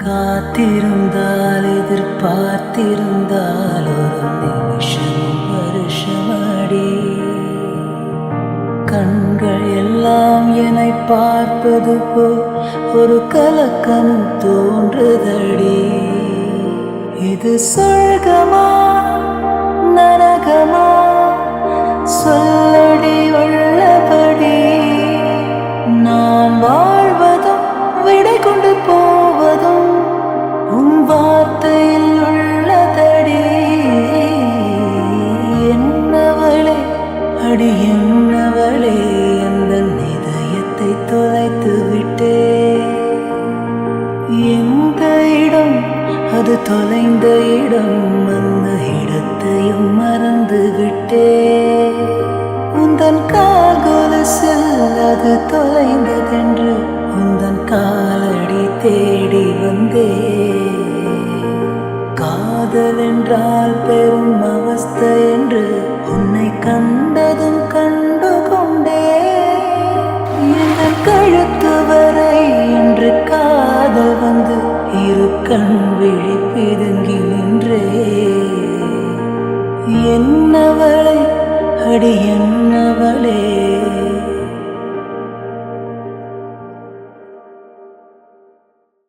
காத்திருந்தால் எதிர்பார்த்திருந்தால் ஒரு நிமிஷம் வருஷமடி. கண்கள் எல்லாம் என்னை பார்ப்பது போல் ஒரு கலக்கமும் தோன்றுதடி. இது சொர்க்கமா நரகமா சொல்லடி உள்ளபடி. நான் வாழ்வதும் விடை கொண்டு போவதும் உன் வார்த்தையில் உள்ளதடி. என்னவளே அடி என்னவளே அந்த இதயத்தை தொலைத்து விட்டே. எந்த இடம் அது தொலைந்த இடம், அந்த இடத்தையும் மறந்து விட்டே. உந்தன் கால் கொலுசில் அது தொலைந்ததென்று உந்தன் காலடி தேடி வந்தே. காதல் என்றால் பெரும் அவஸ்தை என்று உன்னை கண்டதும் கண்டு கொண்டே. என் கழுத்து வரை என்று காதல் வந்து இரு கண் விழி பிதுங்கி நின்றே. என்னவளே அடி என்னவளே.